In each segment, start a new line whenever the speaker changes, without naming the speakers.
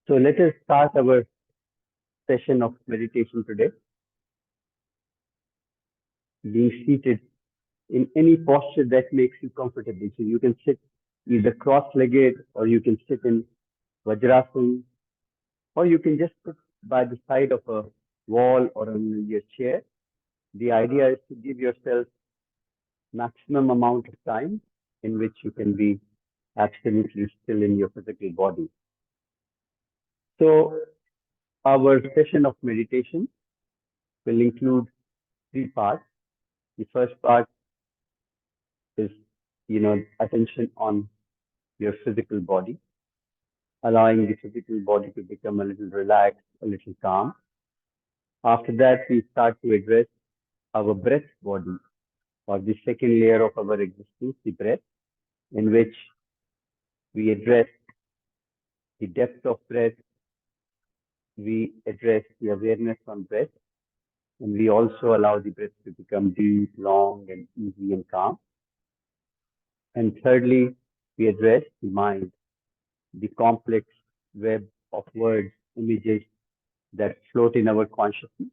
So let us start our session of meditation today. Being seated in any posture that makes you comfortable. So you can sit either cross-legged or you can sit in Vajrasana or you can just sit by the side of a wall or on your chair. The idea is to give yourself maximum amount of time in which you can be absolutely still in your physical body. So our session of meditation will include three parts. The first part is, attention on your physical body, allowing the physical body to become a little relaxed, a little calm. After that, we start to address our breath body, or the second layer of our existence, the breath, in which we address the depth of breath, we address the awareness on breath, and we also allow the breath to become deep, long, and easy and calm. And thirdly, we address the mind, the complex web of words, images that float in our consciousness.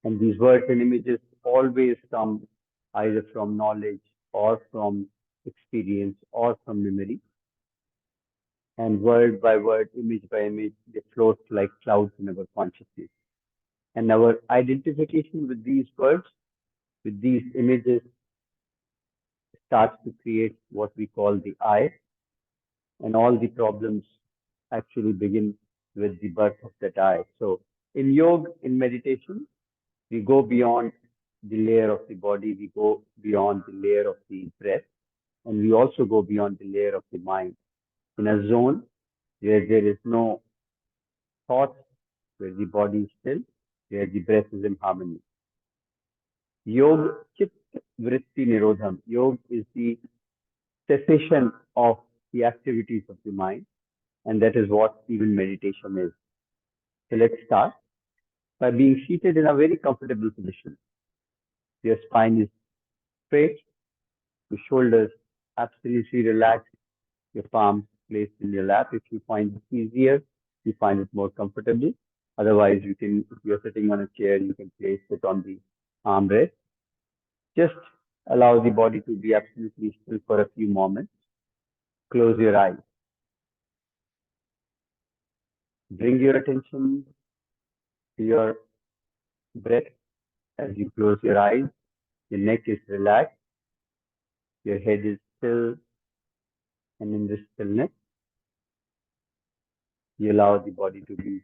And these words and images always come either from knowledge or from experience or from memory. And word by word, image by image, they float like clouds in our consciousness. And our identification with these words, with these images, starts to create what we call the I. And all the problems actually begin with the birth of that I. So in yoga, in meditation, we go beyond the layer of the body, we go beyond the layer of the breath, and we also go beyond the layer of the mind in a zone where there is no thought, where the body is still, where the breath is in harmony. Yoga Chit Vritti Nirodham. Yoga is the cessation of the activities of the mind, and that is what even meditation is. So let's start by being seated in a very comfortable position. Your spine is straight, your shoulders absolutely relaxed, your palms placed in your lap. If you find it easier, you find it more comfortable. Otherwise, you can, if you're sitting on a chair, you can place it on the armrest. Just allow the body to be absolutely still for a few moments. Close your eyes. Bring your attention to your breath as you close your eyes. Your neck is relaxed. Your head is still, and in this stillness, you allow the body to be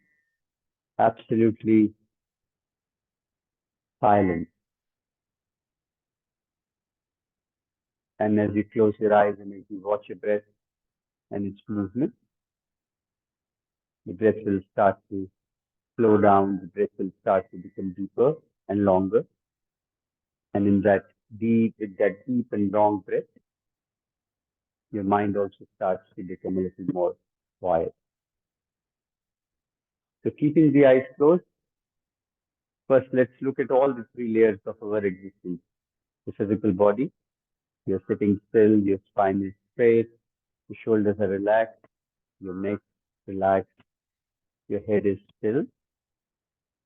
absolutely silent. And as you close your eyes and as you watch your breath and its movement, the breath will start to slow down, the breath will start to become deeper and longer. And in that deep and long breath, your mind also starts to become a little more quiet. So keeping the eyes closed, first let's look at all the three layers of our existence. The physical body, you're sitting still, your spine is straight, your shoulders are relaxed, your neck relaxed, your head is still,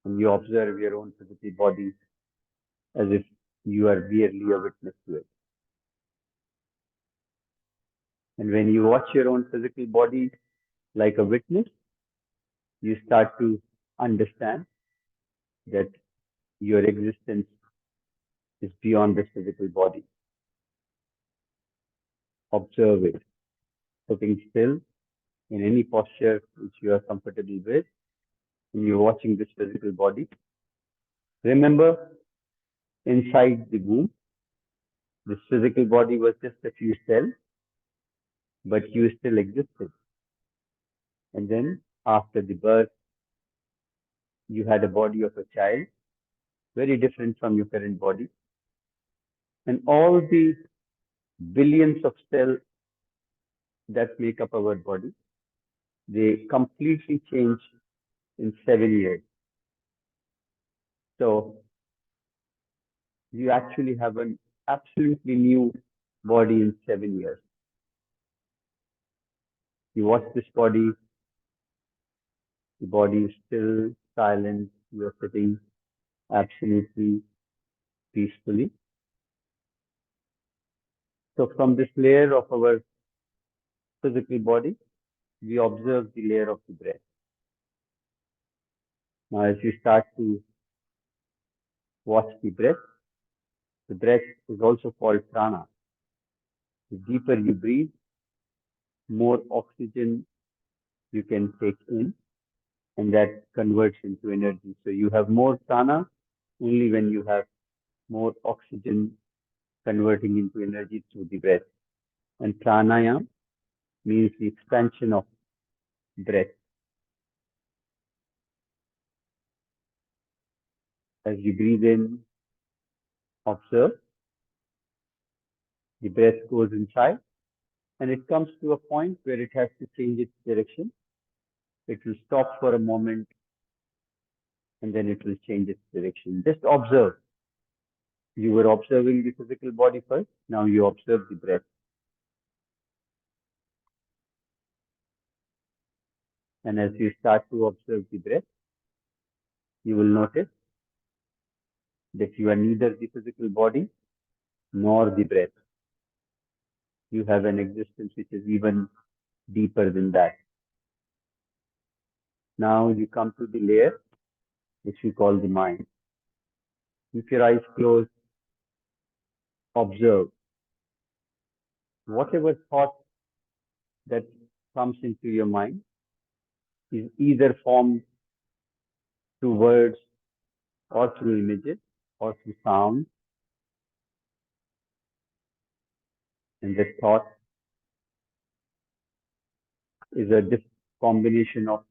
and you observe your own physical body as if you are merely a witness to it. And when you watch your own physical body like a witness, you start to understand that your existence is beyond this physical body. Observe it, sitting still in any posture which you are comfortable with, and you're watching this physical body. Remember, inside the womb, this physical body was just a few cells, but you still existed. And then after the birth, you had a body of a child, very different from your current body. And all the billions of cells that make up our body, they completely change in 7 years. So you actually have an absolutely new body in 7 years. You watch this body The body is still, silent. You are sitting absolutely peacefully. So from this layer of our physical body, we observe the layer of the breath. Now, as you start to watch the breath is also called prana. The deeper you breathe, more oxygen you can take in, and that converts into energy. So you have more prana only when you have more oxygen converting into energy through the breath. And pranayam means the expansion of breath. As you breathe in, observe, the breath goes inside and it comes to a point where it has to change its direction. It will stop for a moment and then it will change its direction. Just observe. You were observing the physical body first. Now you observe the breath. And as you start to observe the breath, you will notice that you are neither the physical body nor the breath. You have an existence which is even deeper than that. Now you come to the layer which we call the mind. Keep your eyes closed, observe whatever thought that comes into your mind is either formed through words or through images or through sound. And the thought is a combination of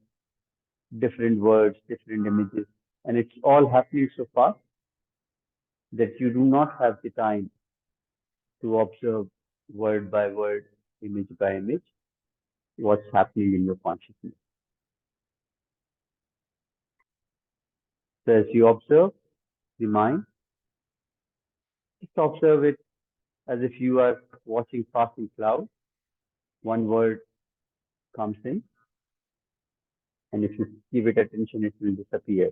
different words, different images, and it's all happening so fast that you do not have the time to observe word by word, image by image, what's happening in your consciousness. So as you observe the mind, just observe it as if you are watching passing clouds. One word comes in, and if you give it attention, it will disappear.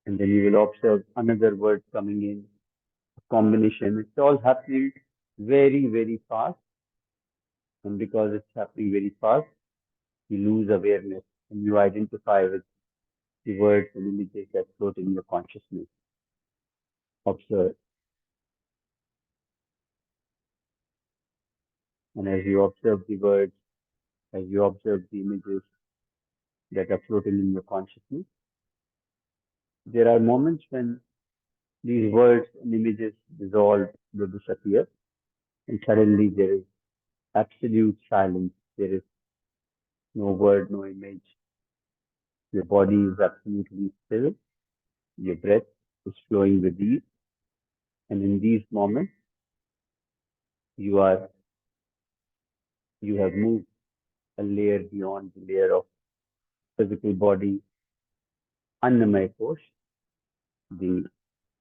And then you will observe another word coming in, a combination. It's all happening very, very fast. And because it's happening very fast, you lose awareness and you identify with the words and images that float in your consciousness. Observe. And as you observe the words, as you observe the images that are floating in your consciousness, there are moments when these words and images dissolve, they disappear, and suddenly there is absolute silence. There is no word, no image. Your body is absolutely still. Your breath is flowing with ease. And in these moments, you have moved a layer beyond the layer of physical body, Annamaya Kosh, the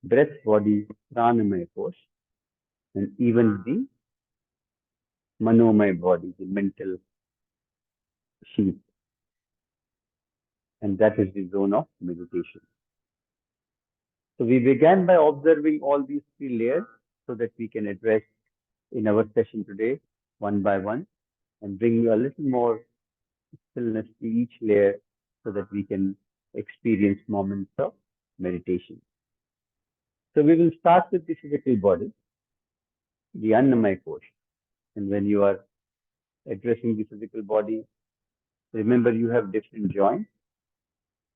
breath body, Pranamaya Kosh, and even the Manomaya body, the mental sheath. And that is the zone of meditation. So we began by observing all these three layers so that we can address in our session today one by one and bring you a little more stillness to each layer so that we can experience moments of meditation. So we will start with the physical body, the Annamaya Kosh. And when you are addressing the physical body, remember you have different joints,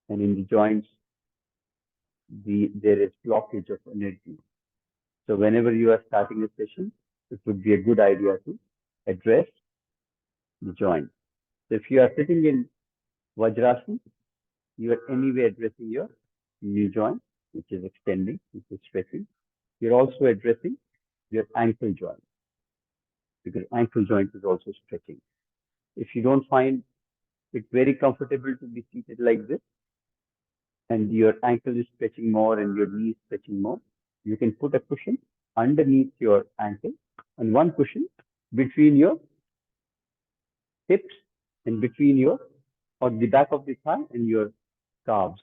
and in the joints, there is blockage of energy. So whenever you are starting a session, it would be a good idea to address the joint. So if you are sitting in Vajrasana, you are anyway addressing your knee joint, which is extending, which is stretching. You're also addressing your ankle joint, because ankle joint is also stretching. If you don't find it very comfortable to be seated like this, and your ankle is stretching more and your knee is stretching more, you can put a cushion underneath your ankle and one cushion between your hips and between your or the back of the thigh and your calves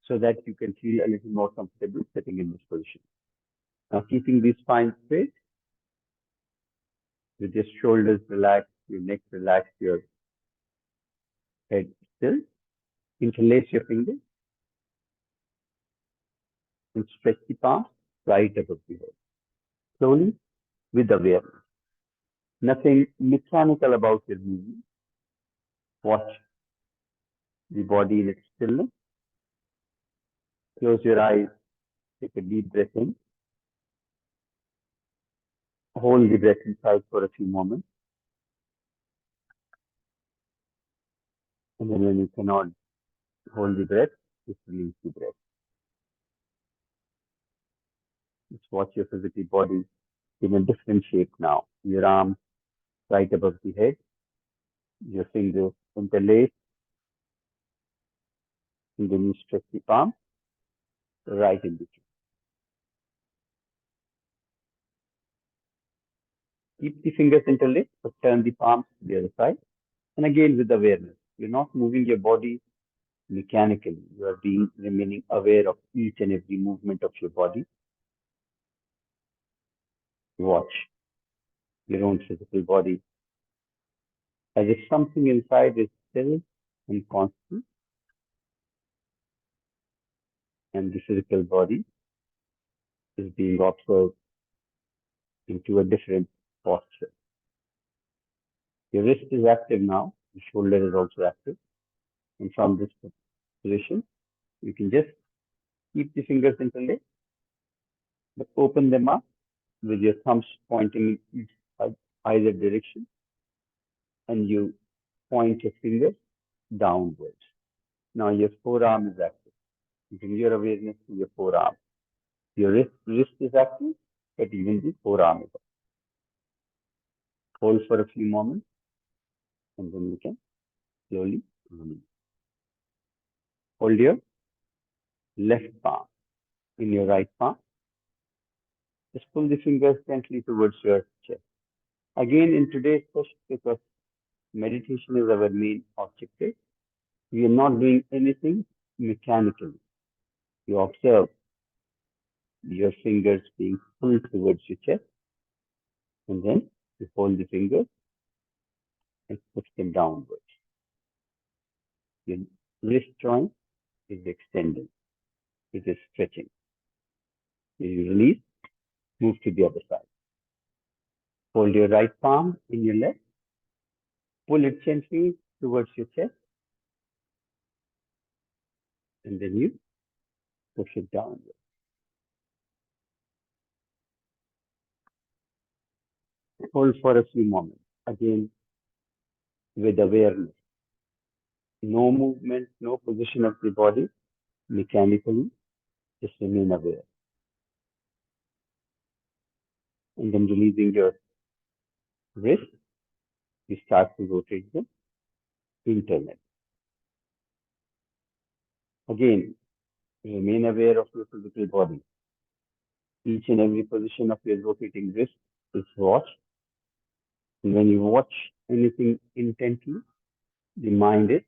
so that you can feel a little more comfortable sitting in this position. Now, keeping the spine straight with your shoulders relaxed, your neck relaxed, your head still, interlace your fingers and stretch the palms right above the head. Slowly, with awareness. Nothing mechanical about your movement. Watch the body in its stillness. Close your eyes, take a deep breath in, hold the breath inside for a few moments, and then when you cannot hold the breath, just release the breath. Just watch your physical body in a different shape now. Your arms right above the head, your fingers interlaced, and then you stretch the palm right in between. Keep the fingers interlaced, but turn the palms to the other side. And again with awareness. You're not moving your body mechanically. You are being remaining aware of each and every movement of your body. Watch your own physical body as if something inside is still and constant, and the physical body is being observed into a different posture. Your wrist is active now, the shoulder is also active, and from this position, you can just keep the fingers interlaced, but open them up with your thumbs pointing in each either direction, and you point your fingers downwards. Now your forearm is active. Bring your awareness to your forearm. Your wrist is active, but even the forearm is active. Hold for a few moments, and then you can slowly release. Hold your left palm in your right palm. Just pull the fingers gently towards your chest. Again, in today's session, because meditation is our main objective, we are not doing anything mechanically. You observe your fingers being pulled towards your chest, and then you hold the fingers and push them downwards. Your wrist joint is extending, it is stretching. You release, move to the other side. Hold your right palm in your left, pull it gently towards your chest, and then you push it downwards. Hold for a few moments. Again, with awareness. No movement, no position of the body mechanically, just remain aware. And then releasing your wrist, you start to rotate them internally. Again, remain aware of your physical body. Each and every position of your rotating wrist is watched. And when you watch anything intently, the mind is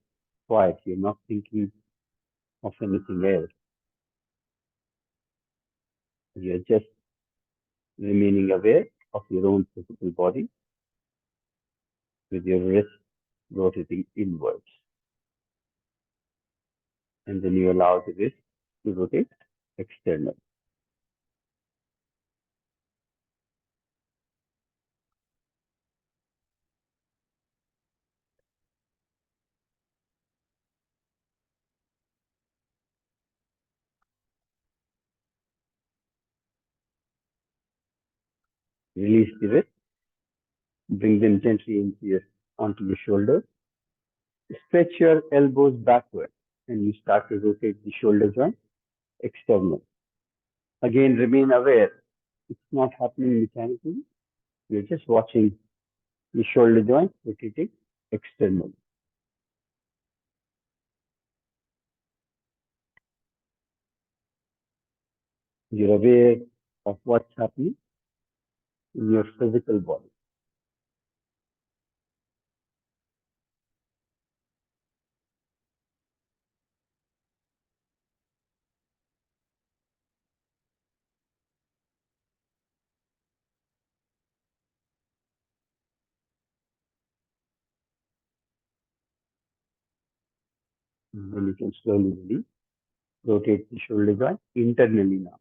quiet. You're not thinking of anything else. You're just remaining aware of your own physical body with your wrist rotating inwards. And then you allow the wrist to rotate externally. Release the wrist, bring them gently onto your shoulders. Stretch your elbows backward and you start to rotate the shoulder joint externally. Again, remain aware. It's not happening mechanically. You're just watching the shoulder joint rotating externally. You're aware of what's happening in your physical body. Then you can slowly release. Rotate the shoulder joint internally now.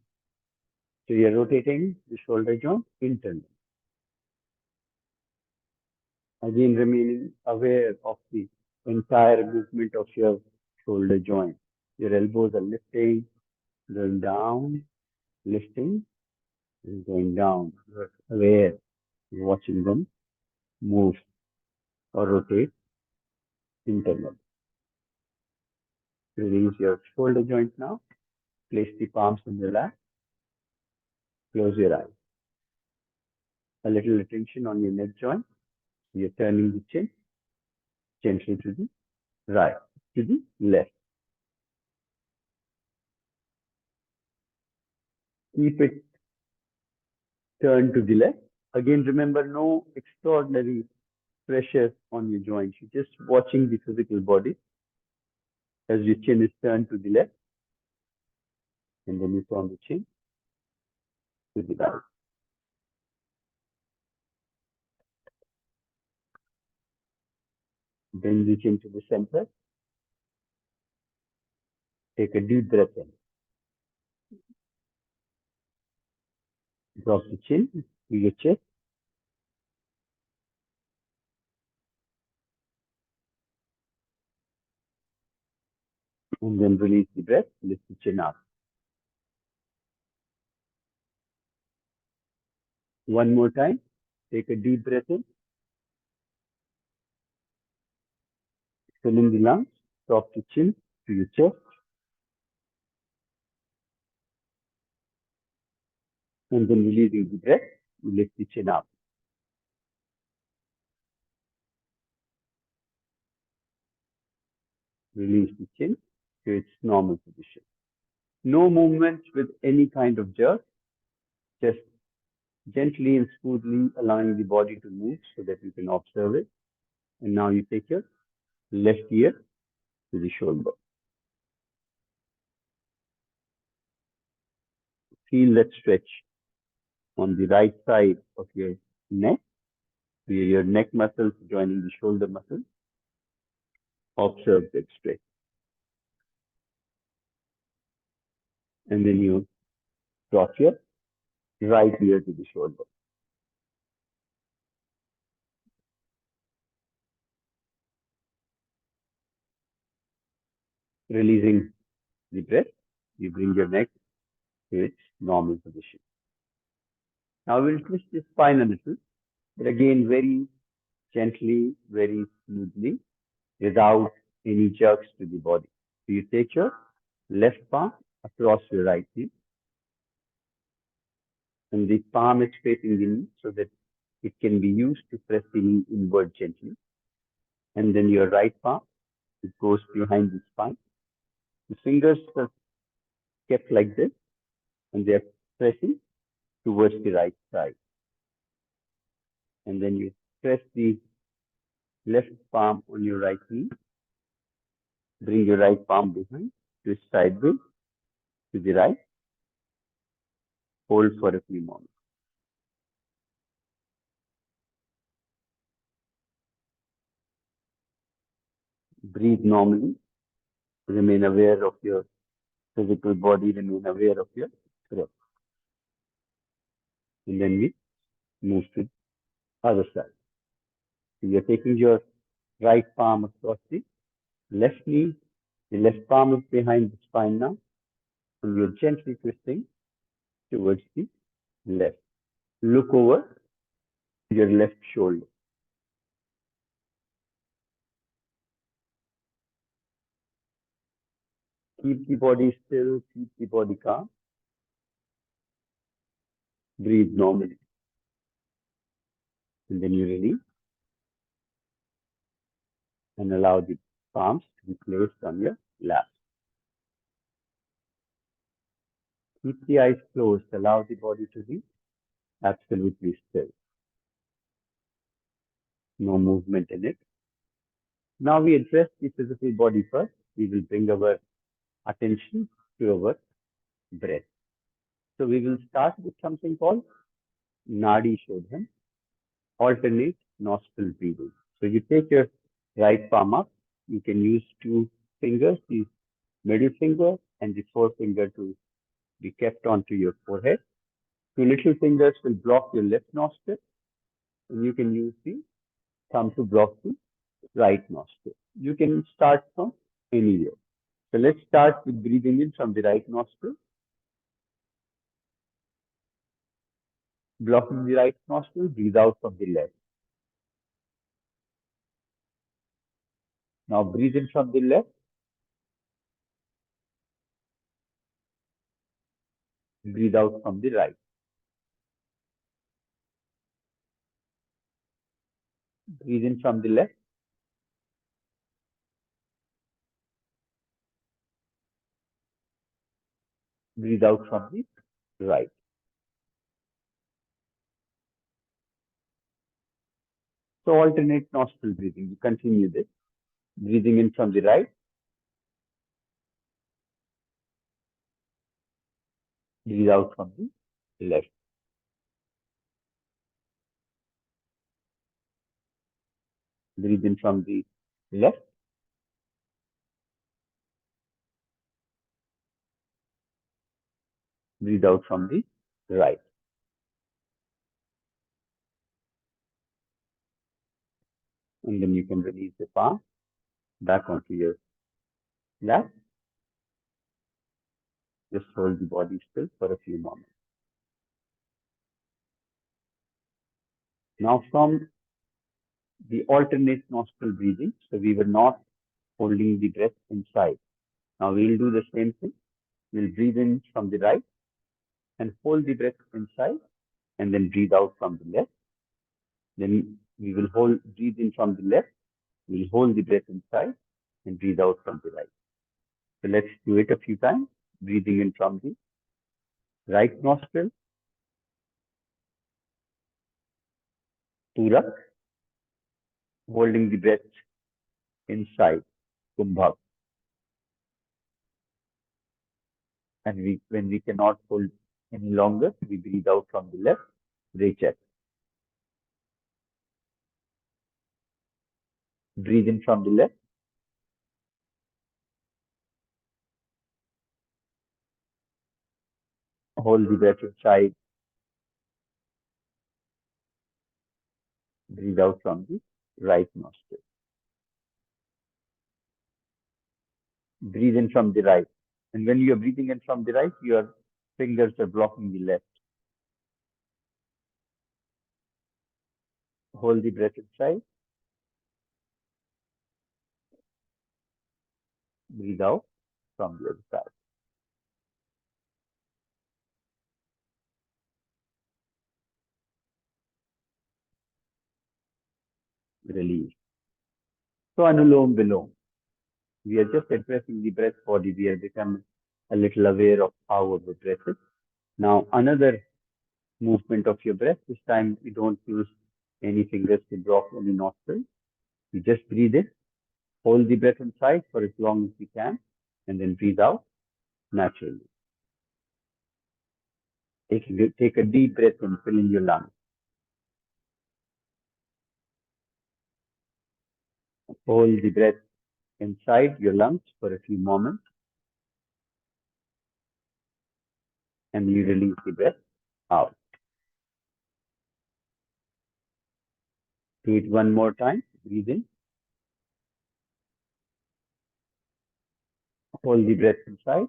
So you're rotating the shoulder joint internally. Again, remaining aware of the entire movement of your shoulder joint. Your elbows are lifting, going down, lifting, and going down. You're aware, you're watching them move or rotate internally. Release your shoulder joint now. Place the palms on your lap. Close your eyes. A little attention on your neck joint. You're turning the chin gently to the right, to the left. Keep it turned to the left. Again, remember no extraordinary pressure on your joints. You're just watching the physical body as your chin is turned to the left, and then you turn the chin to the right. Bring the chin to the center. Take a deep breath in. Drop the chin to your chest. And then release the breath. Lift the chin up. One more time. Take a deep breath in. Fill in the lungs. Drop the chin to your chest. And then releasing the breath. You lift the chin up. Release the chin to its normal position. No movement with any kind of jerk. Just gently and smoothly allowing the body to move so that you can observe it. And now you take your left ear to the shoulder. Feel that stretch on the right side of your neck, where your neck muscles joining the shoulder muscles. Observe that stretch. And then you drop your right ear to the shoulder. Releasing the breath, you bring your neck to its normal position. Now we'll twist the spine a little, but again, very gently, very smoothly, without any jerks to the body. So you take your left palm across your right knee, and the palm is facing the knee so that it can be used to press the knee inward gently. And then your right palm, it goes behind the spine. The fingers are kept like this, and they are pressing towards the right side. And then you press the left palm on your right knee, bring your right palm behind, twist sideways to the right, hold for a few moments. Breathe normally, remain aware of your physical body, remain aware of your breath. And then we move to the other side. So you're taking your right palm across the left knee, the left palm is behind the spine now, and you're gently twisting towards the left. Look over your left shoulder. Keep the body still, keep the body calm. Breathe normally. And then you release and allow the palms to be placed on your lap. Keep the eyes closed. Allow the body to be absolutely still. No movement in it. Now we address the physical body first. We will bring our attention to our breath. So we will start with something called Nadi Shodhan, alternate nostril breathing. So you take your right palm up. You can use two fingers, the middle finger and the forefinger to be kept onto your forehead. Two little fingers will block your left nostril, and you can use the thumb to block the right nostril. You can start from anywhere. So let's start with breathing in from the right nostril, blocking the right nostril, breathe out from the left. Now breathe in from the left, breathe out from the right. Breathe in from the left, breathe out from the right. So alternate nostril breathing. You continue this. Breathing in from the right, breathe out from the left. Breathe in from the left, breathe out from the right. And then you can release the palm back onto your lap. Just hold the body still for a few moments. Now from the alternate nostril breathing, so we were not holding the breath inside. Now we'll do the same thing. We'll breathe in from the right and hold the breath inside and then breathe out from the left. Then we will breathe in from the left. We'll hold the breath inside and breathe out from the right. So let's do it a few times. Breathing in from the right nostril, Purak, holding the breath inside, Kumbhak. And when we cannot hold any longer, we breathe out from the left, Rechak. Breathe in from the left, hold the breath inside, breathe out from the right nostril. Breathe in from the right. And when you are breathing in from the right, your fingers are blocking the left. Hold the breath inside, breathe out from the other side. Release. So Anulom Vilom. We are just addressing the breath body. We are becoming a little aware of how our breath is. Now another movement of your breath. This time we don't use any fingers to block any nostril. We just breathe in, hold the breath inside for as long as we can, and then breathe out naturally. Take a deep breath and fill in your lungs. Hold the breath inside your lungs for a few moments, and you release the breath out. Do it one more time. Breathe in, hold the breath inside,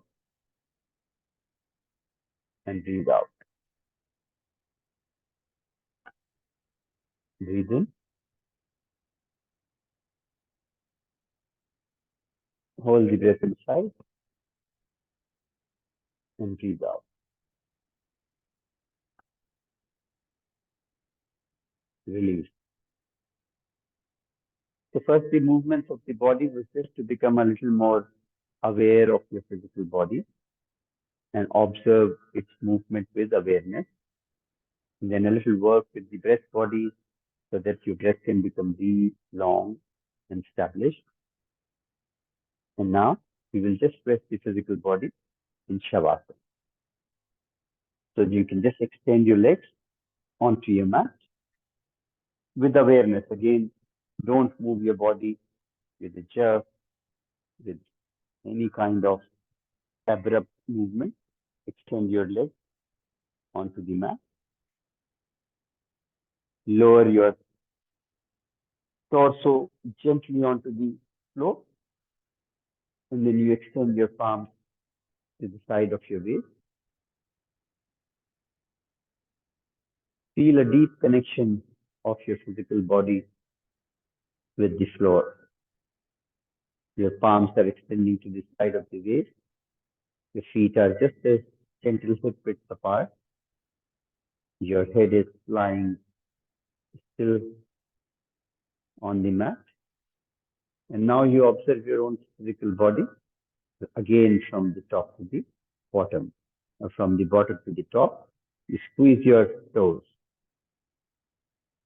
and breathe out. Breathe in, hold the breath inside, and breathe out. Release. So first, the movements of the body was just to become a little more aware of your physical body and observe its movement with awareness. And then a little work with the breath body so that your breath can become deep, long, and established. And now we will just rest the physical body in Shavasana. So you can just extend your legs onto your mat with awareness. Again, don't move your body with a jerk, with any kind of abrupt movement. Extend your legs onto the mat. Lower your torso gently onto the floor, and then you extend your palms to the side of your waist. Feel a deep connection of your physical body with the floor. Your palms are extending to the side of the waist. Your feet are just a gentle hip width apart. Your head is lying still on the mat. And now you observe your own physical body again from the top to the bottom, or from the bottom to the top. You squeeze your toes.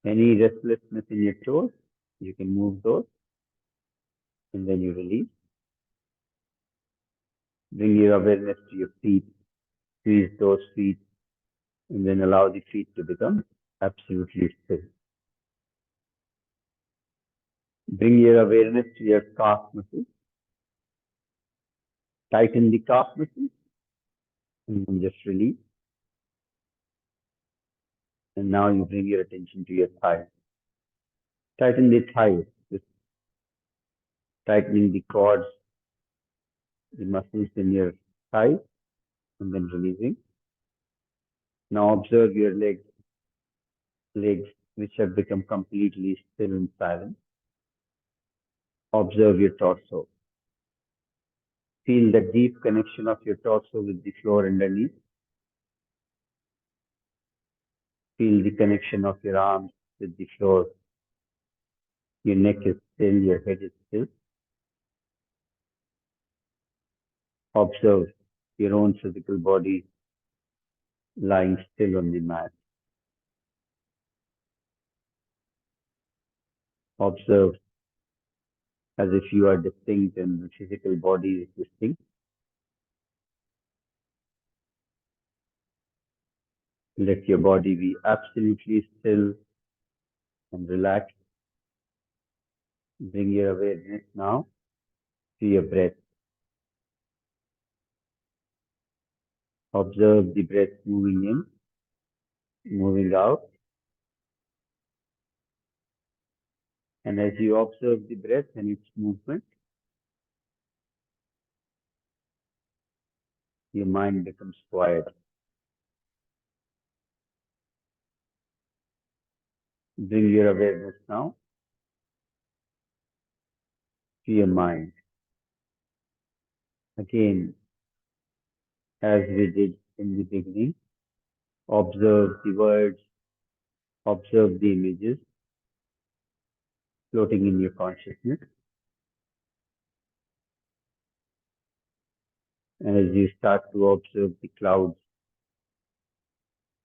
Any restlessness in your toes, you can move those, and then you release. Bring your awareness to your feet. Squeeze those feet, and then allow the feet to become absolutely still. Bring your awareness to your calf muscles. Tighten the calf muscles, and then just release. And now you bring your attention to your thighs. Tighten the thighs, just tightening the quads, the muscles in your thighs, and then releasing. Now observe your legs which have become completely still and silent. Observe your torso. Feel the deep connection of your torso with the floor underneath. Feel the connection of your arms with the floor. Your neck is still, your head is still. Observe your own physical body lying still on the mat. Observe as if you are distinct and the physical body is distinct. Let your body be absolutely still and relaxed. Bring your awareness now to your breath. Observe the breath moving in, moving out. And as you observe the breath and its movement, your mind becomes quiet. Bring your awareness now to your mind. Again, as we did in the beginning, observe the words, observe the images floating in your consciousness. And as you start to observe the clouds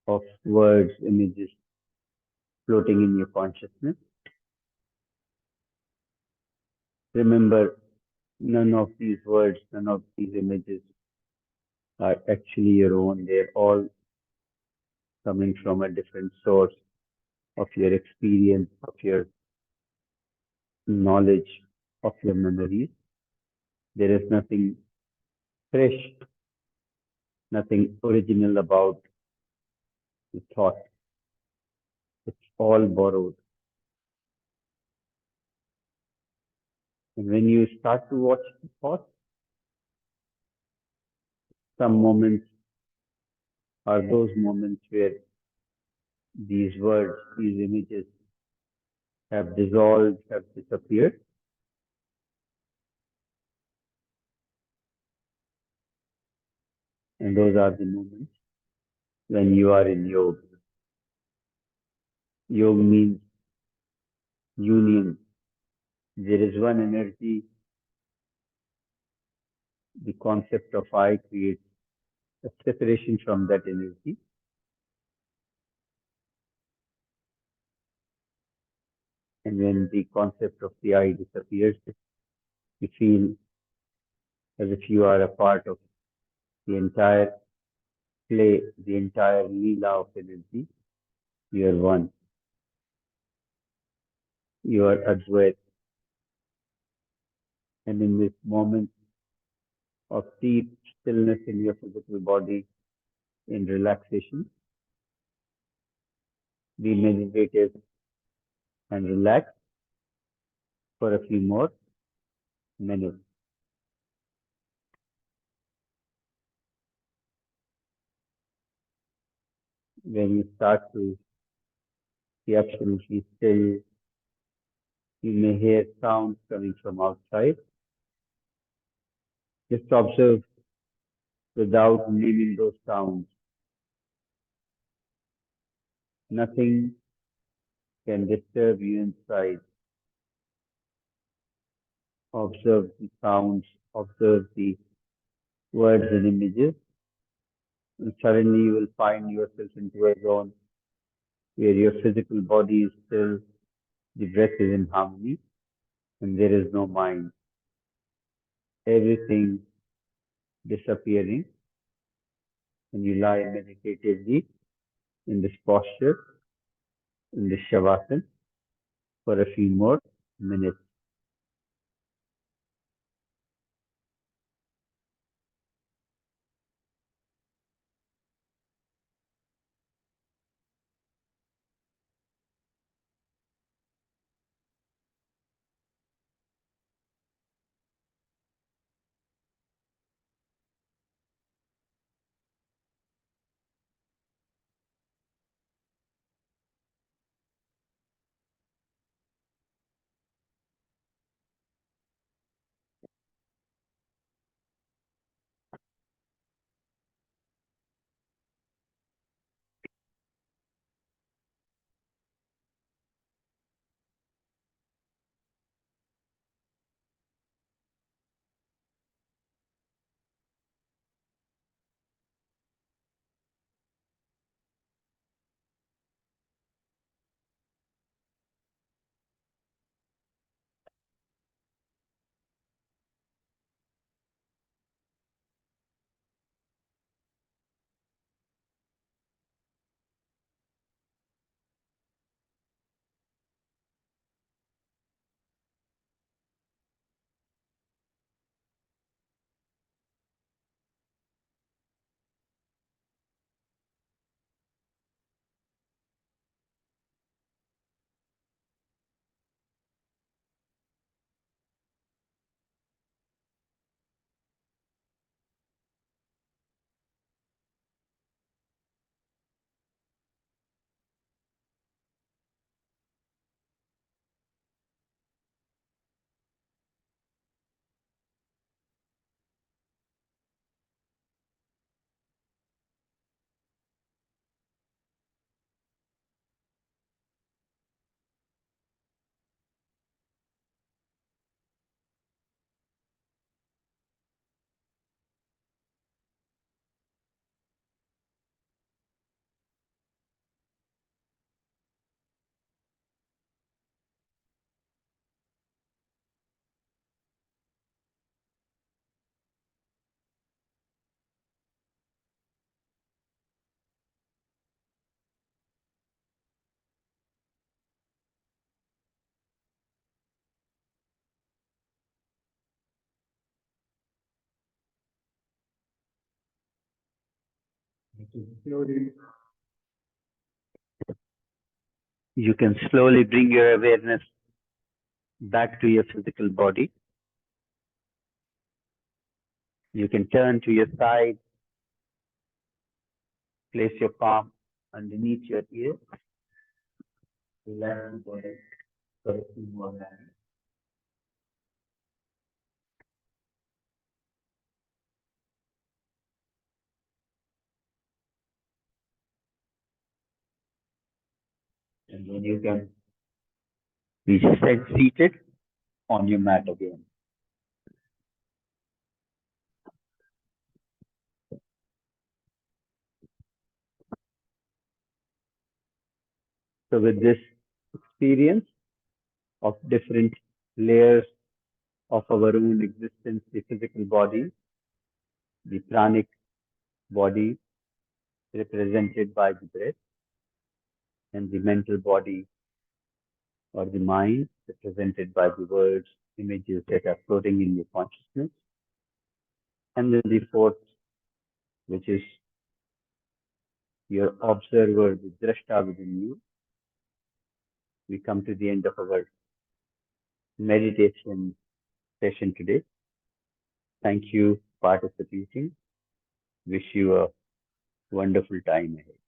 of words, images floating in your consciousness, remember none of these words, none of these images are actually your own. They're all coming from a different source of your experience, of your knowledge, of your memories. There is nothing fresh, nothing original about the thought. It's all borrowed. And when you start to watch the thought, some moments are those moments where these words, these images have dissolved, have disappeared. And those are the moments when you are in yoga. Yoga means union. There is one energy. The concept of I creates a separation from that energy. And when the concept of the I disappears, you feel as if you are a part of the entire play, the entire Leela of energy. You are one. You are Advait. And in this moment, of deep stillness in your physical body in relaxation. Be meditative and relax for a few more minutes. When you start to be absolutely still, you may hear sounds coming from outside. Just observe without naming those sounds. Nothing can disturb you inside. Observe the sounds, observe the words and images, and suddenly you will find yourself into a zone where your physical body is still, the breath is in harmony, and there is no mind. Everything disappearing, and you lie meditatively in this posture, in this shavasana, for a few more minutes. You can slowly bring your awareness back to your physical body. You can turn to your side, place your palm underneath your ear, relax the body for a few more minutes. And then you can be seated on your mat again. So with this experience of different layers of our own existence, the physical body, the pranic body represented by the breath, and the mental body or the mind represented by the words, images that are floating in your consciousness. And then the fourth, which is your observer, the Drishta within you. We come to the end of our meditation session today. Thank you for participating. Wish you a wonderful time ahead.